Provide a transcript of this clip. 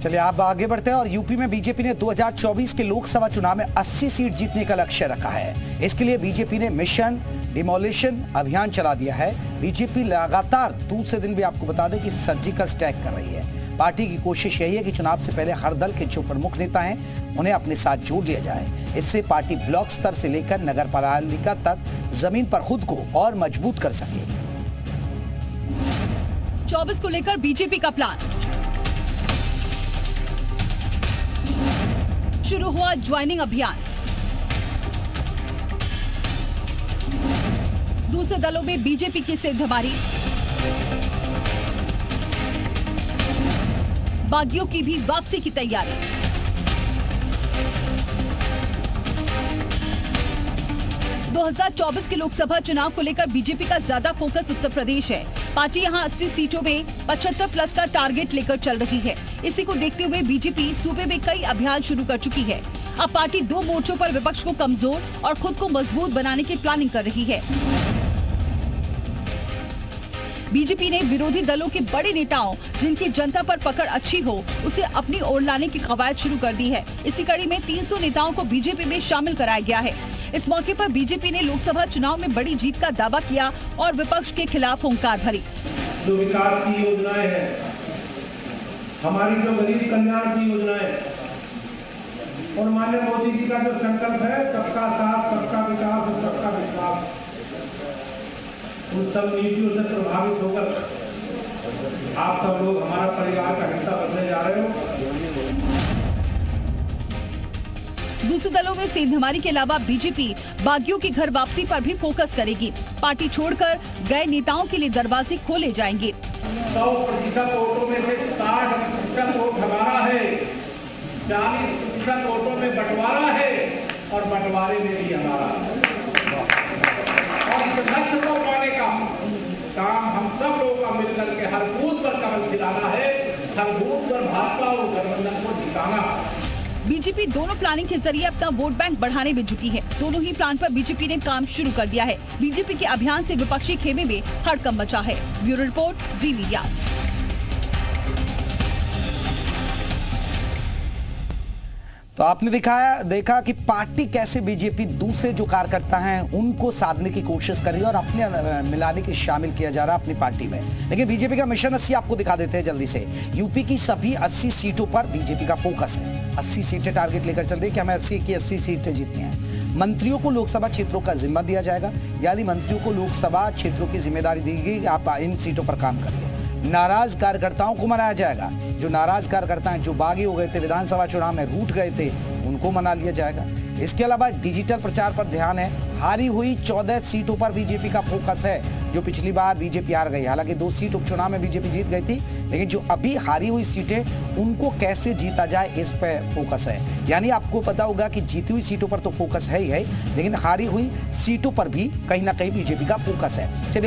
चलिए आप आगे बढ़ते हैं और यूपी में बीजेपी ने 2024 के लोकसभा चुनाव में 80 सीट जीतने का लक्ष्य रखा है। इसके लिए बीजेपी ने मिशन डिमोलिशन अभियान चला दिया है। बीजेपी लगातार दूसरे दिन भी आपको बता दें कि सर्जिकल स्ट्राइक कर रही है। पार्टी की कोशिश यही है कि चुनाव से पहले हर दल के जो प्रमुख नेता हैं उन्हें अपने साथ जोड़ लिया जाए। इससे पार्टी ब्लॉक स्तर से लेकर नगर पालिका तक जमीन पर खुद को और मजबूत कर सके। 24 को लेकर बीजेपी का प्लान शुरू हुआ। ज्वाइनिंग अभियान, दूसरे दलों में बीजेपी की सेंधमारी, बागियों की भी वापसी की तैयारी। दो 2024 के लोकसभा चुनाव को लेकर बीजेपी का ज्यादा फोकस उत्तर प्रदेश है। पार्टी यहां 80 सीटों में 75 प्लस का टारगेट लेकर चल रही है। इसी को देखते हुए बीजेपी सूबे में कई अभियान शुरू कर चुकी है। अब पार्टी दो मोर्चों पर विपक्ष को कमजोर और खुद को मजबूत बनाने की प्लानिंग कर रही है। बीजेपी ने विरोधी दलों के बड़े नेताओं जिनकी जनता पर पकड़ अच्छी हो उसे अपनी ओर लाने की कवायद शुरू कर दी है। इसी कड़ी में 300 नेताओं को बीजेपी में शामिल कराया गया है। इस मौके पर बीजेपी ने लोकसभा चुनाव में बड़ी जीत का दावा किया और विपक्ष के खिलाफ हुंकार भरी। जो विकास की योजनाएं हैं, हमारी जो गरीब कल्याण की योजनाएं और माननीय मोदी जी का जो संकल्प है सबका साथ, सबका विकास और सबका विश्वास, उन सब नीतियों से प्रभावित होकर आप सब लोग हमारा परिवार का हिस्सा बनने जा रहे हो। दूसरे दलों में सेंधमारी के अलावा बीजेपी बागियों की घर वापसी पर भी फोकस करेगी। पार्टी छोड़कर गए नेताओं के लिए दरवाजे खोले जाएंगे। 100% वोटों में से 60% वोट हमारा है, 40% वोटों में बंटवारा है और बंटवारे में भी हमारा। और इस लक्ष्य को पाने का काम हम सब लोगों का मिलकर के हर बूथ पर कमल खिलाना है, हर बूथ पर भाजपा और गठबंधन को जिताना। बीजेपी दोनों प्लानिंग के जरिए अपना वोट बैंक बढ़ाने में जुटी है। दोनों ही प्लान पर बीजेपी ने काम शुरू कर दिया है। बीजेपी के अभियान से विपक्षी खेमे में हड़कंप मचा है। ब्यूरो रिपोर्ट, जी मीडिया। तो आपने देखा कि पार्टी कैसे बीजेपी दूसरे जो कार्यकर्ता हैं उनको साधने की कोशिश कर रही है और अपने मिलाने की शामिल किया जा रहा है अपनी पार्टी में। लेकिन बीजेपी का मिशन 80 आपको दिखा देते हैं जल्दी से। यूपी की सभी 80 सीटों पर बीजेपी का फोकस है। 80 सीटें टारगेट लेकर चल रही है कि हमें 80 की 80 सीटें जीतनी है। मंत्रियों को लोकसभा क्षेत्रों का जिम्मा दिया जाएगा, यानी मंत्रियों को लोकसभा क्षेत्रों की जिम्मेदारी दी गई कि आप इन सीटों पर काम करिए। नाराज कार्यकर्ताओं को मनाया जाएगा। जो नाराज कार्यकर्ता हैं, जो बागी हो गए थे, विधानसभा चुनाव में रूठ गए थे, उनको मना लिया जाएगा। इसके अलावा डिजिटल प्रचार पर ध्यान है। हारी हुई 14 सीटों पर बीजेपी का फोकस है। जो पिछली बार बीजेपी हार गई, हालांकि 2 सीट उपचुनाव में बीजेपी जीत गई थी, लेकिन जो अभी हारी हुई सीटें उनको कैसे जीता जाए इस पर फोकस है। यानी आपको पता होगा कि जीती हुई सीटों पर तो फोकस है ही है, लेकिन हारी हुई सीटों पर भी कहीं ना कहीं बीजेपी का फोकस है। चलिए